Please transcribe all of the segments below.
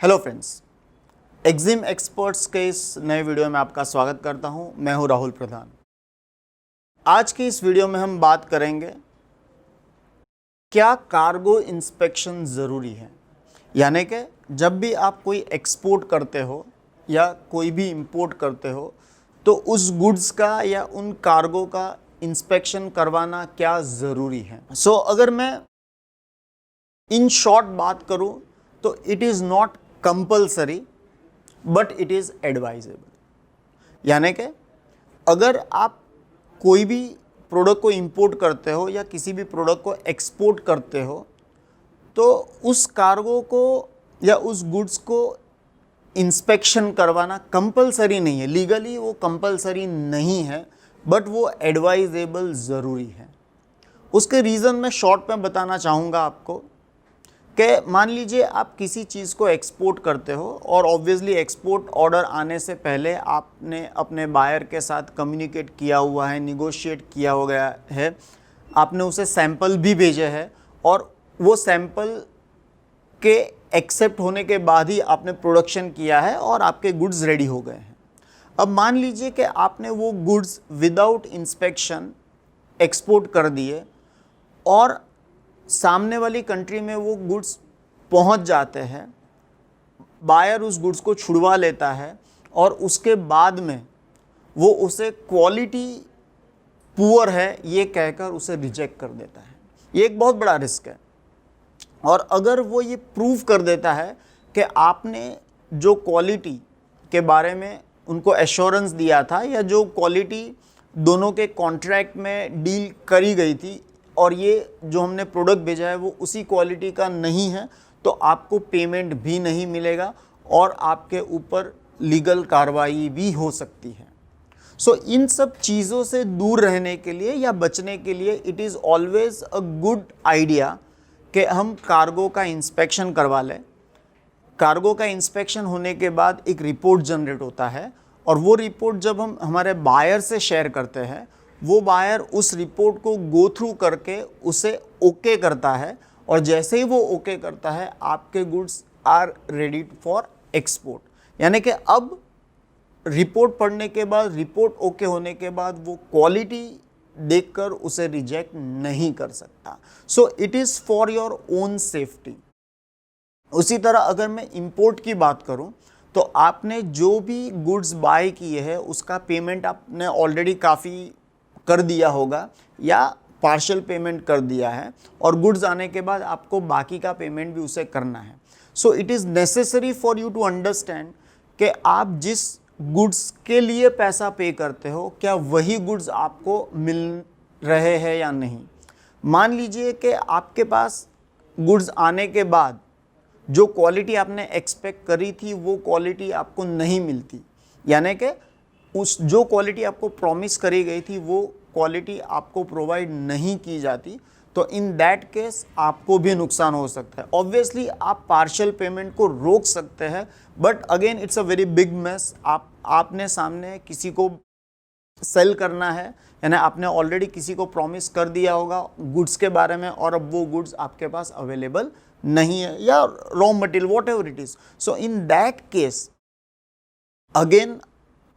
Hello friends, Exim experts के इस नए वीडियो में आपका स्वागत करता हूं। मैं हूं राहुल प्रधान। आज की इस वीडियो में हम बात करेंगे क्या कार्गो इंस्पेक्शन ज़रूरी है। यानी कि जब भी आप कोई एक्सपोर्ट करते हो या कोई भी इंपोर्ट करते हो तो उस गुड्स का या उन कार्गो का इंस्पेक्शन करवाना क्या ज़रूरी है। अगर मैं इन शॉर्ट बात करूं तो it is not compulsory but it is advisable. यानी कि अगर आप कोई भी प्रोडक्ट को इंपोर्ट करते हो या किसी भी प्रोडक्ट को एक्सपोर्ट करते हो तो उस कार्गो को या उस गुड्स को इंस्पेक्शन करवाना कंपलसरी नहीं है। लीगली वो कंपलसरी नहीं है बट वो एडवाइजेबल ज़रूरी है। उसके रीज़न मैं शॉर्ट में बताना चाहूँगा आपको कि मान लीजिए आप किसी चीज़ को एक्सपोर्ट करते हो और ऑब्वियसली एक्सपोर्ट ऑर्डर आने से पहले आपने अपने बायर के साथ कम्युनिकेट किया हुआ है, निगोशिएट किया हो गया है, आपने उसे सैंपल भी भेजे हैं और वो सैंपल के एक्सेप्ट होने के बाद ही आपने प्रोडक्शन किया है और आपके गुड्स रेडी हो गए हैं। अब मान लीजिए कि आपने वो गुड्स विदाउट इंस्पेक्शन एक्सपोर्ट कर दिए और सामने वाली कंट्री में वो गुड्स पहुंच जाते हैं, बायर उस गुड्स को छुड़वा लेता है और उसके बाद में वो उसे क्वालिटी पुअर है ये कहकर उसे रिजेक्ट कर देता है। ये एक बहुत बड़ा रिस्क है। और अगर वो ये प्रूव कर देता है कि आपने जो क्वालिटी के बारे में उनको एश्योरेंस दिया था या जो क्वालिटी दोनों के कॉन्ट्रैक्ट में डील करी गई थी और ये जो हमने प्रोडक्ट भेजा है वो उसी क्वालिटी का नहीं है, तो आपको पेमेंट भी नहीं मिलेगा और आपके ऊपर लीगल कार्रवाई भी हो सकती है। इन सब चीज़ों से दूर रहने के लिए या बचने के लिए it is always a good idea कि हम कार्गो का इंस्पेक्शन करवा लें। कार्गो का इंस्पेक्शन होने के बाद एक रिपोर्ट जनरेट होता है और वो रिपोर्ट जब हम हमारे बायर से शेयर करते हैं, वो बायर उस रिपोर्ट को गो थ्रू करके उसे ओके करता है और जैसे ही वो ओके करता है आपके goods are ready for export. यानी कि अब रिपोर्ट पढ़ने के बाद, रिपोर्ट ओके होने के बाद वो क्वालिटी देखकर उसे रिजेक्ट नहीं कर सकता। It is for your own safety. उसी तरह अगर मैं इंपोर्ट की बात करूं तो आपने जो भी गुड्स बाय किए हैं उसका पेमेंट आपने ऑलरेडी काफ़ी कर दिया होगा या पार्शियल पेमेंट कर दिया है और गुड्स आने के बाद आपको बाकी का पेमेंट भी उसे करना है। It is necessary for you to understand कि आप जिस गुड्स के लिए पैसा पे करते हो क्या वही गुड्स आपको मिल रहे हैं या नहीं। मान लीजिए कि आपके पास गुड्स आने के बाद जो क्वालिटी आपने एक्सपेक्ट करी थी वो क्वालिटी आपको नहीं मिलती, यानी कि उस जो क्वालिटी आपको प्रॉमिस करी गई थी वो क्वालिटी आपको प्रोवाइड नहीं की जाती, तो इन दैट केस आपको भी नुकसान हो सकता है। ऑब्वियसली आप पार्शियल पेमेंट को रोक सकते हैं but again it's a very big mess. आपने सामने किसी को सेल करना है, यानी आपने ऑलरेडी किसी को प्रॉमिस कर दिया होगा गुड्स के बारे में और अब वो गुड्स आपके पास अवेलेबल नहीं है या raw material what ever it is. In that case again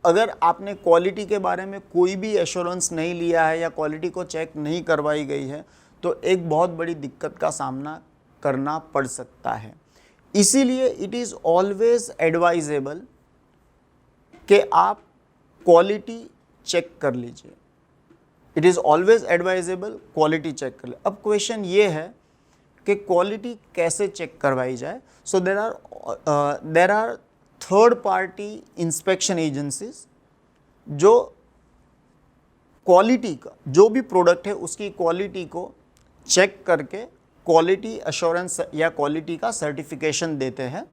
अगर आपने क्वालिटी के बारे में कोई भी एश्योरेंस नहीं लिया है या क्वालिटी को चेक नहीं करवाई गई है तो एक बहुत बड़ी दिक्कत का सामना करना पड़ सकता है। इसीलिए इट इज़ ऑलवेज एडवाइजेबल कि आप क्वालिटी चेक कर लीजिए। It is always advisable quality check कर ले। अब क्वेश्चन ये है कि क्वालिटी कैसे चेक करवाई जाए। There are third party inspection agencies जो क्वालिटी का जो भी प्रोडक्ट है उसकी क्वालिटी को चेक करके क्वालिटी अश्योरेंस या क्वालिटी का सर्टिफिकेशन देते हैं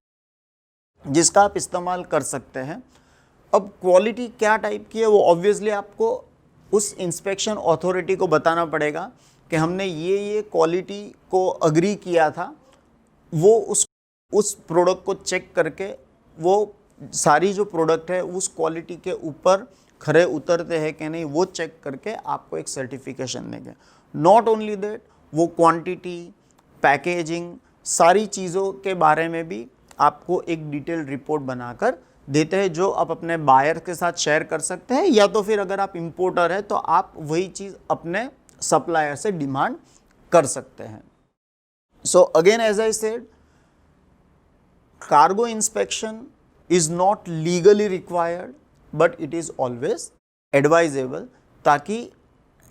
जिसका आप इस्तेमाल कर सकते हैं। अब क्वालिटी क्या टाइप की है वो ऑब्वियसली आपको उस इंस्पेक्शन अथॉरिटी को बताना पड़ेगा कि हमने ये क्वालिटी को अग्री किया था। वो उस प्रोडक्ट को चेक करके वो सारी जो प्रोडक्ट है उस क्वालिटी के ऊपर खरे उतरते हैं कि नहीं वो चेक करके आपको एक सर्टिफिकेशन देंगे। नॉट ओनली दैट, वो क्वांटिटी, पैकेजिंग, सारी चीज़ों के बारे में भी आपको एक डिटेल रिपोर्ट बनाकर देते हैं, जो आप अपने बायर के साथ शेयर कर सकते हैं, या तो फिर अगर आप इंपोर्टर है तो आप वही चीज़ अपने सप्लायर से डिमांड कर सकते हैं। So again as I said, cargo inspection is not legally required but it is always advisable, ताकि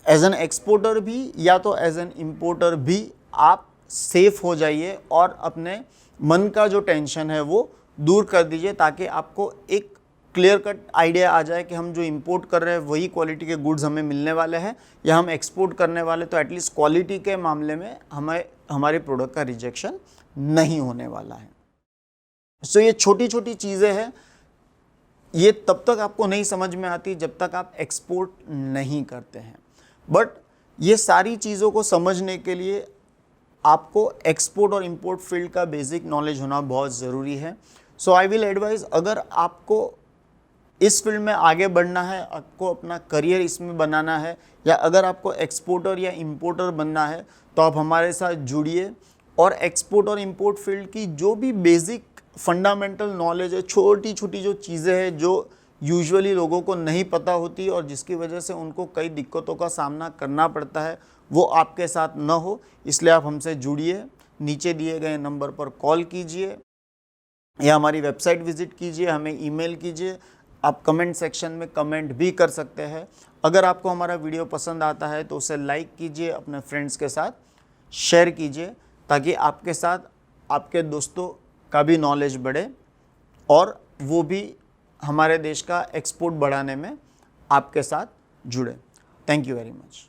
एज एन एक्सपोर्टर भी या तो एज एन इम्पोर्टर भी आप सेफ हो जाइए और अपने मन का जो टेंशन है वो दूर कर दीजिए, ताकि आपको एक क्लियर कट आइडिया आ जाए कि हम जो इंपोर्ट कर रहे हैं वही क्वालिटी के गुड्स हमें मिलने वाले हैं, या हम एक्सपोर्ट करने वाले तो एटलीस्ट क्वालिटी के मामले में हमारे प्रोडक्ट का रिजेक्शन नहीं होने वाला है। सो ये छोटी छोटी चीज़ें हैं, ये तब तक आपको नहीं समझ में आती जब तक आप एक्सपोर्ट नहीं करते हैं, बट ये सारी चीज़ों को समझने के लिए आपको एक्सपोर्ट और इंपोर्ट फील्ड का बेसिक नॉलेज होना बहुत ज़रूरी है। सो आई विल एडवाइज, अगर आपको इस फील्ड में आगे बढ़ना है, आपको अपना करियर इसमें बनाना है, या अगर आपको एक्सपोर्टर या इंपोर्टर बनना है, तो आप हमारे साथ जुड़िए और एक्सपोर्ट और इंपोर्ट फील्ड की जो भी बेसिक फंडामेंटल नॉलेज है, छोटी छोटी जो चीज़ें हैं जो यूजुअली लोगों को नहीं पता होती और जिसकी वजह से उनको कई दिक्कतों का सामना करना पड़ता है, वो आपके साथ न हो, इसलिए आप हमसे जुड़िए। नीचे दिए गए नंबर पर कॉल कीजिए या हमारी वेबसाइट विजिट कीजिए, हमें ईमेल कीजिए। आप कमेंट सेक्शन में कमेंट भी कर सकते हैं। अगर आपको हमारा वीडियो पसंद आता है तो उसे लाइक कीजिए, अपने फ्रेंड्स के साथ शेयर कीजिए, ताकि आपके साथ आपके दोस्तों का भी नॉलेज बढ़े और वो भी हमारे देश का एक्सपोर्ट बढ़ाने में आपके साथ जुड़े। Thank you very much.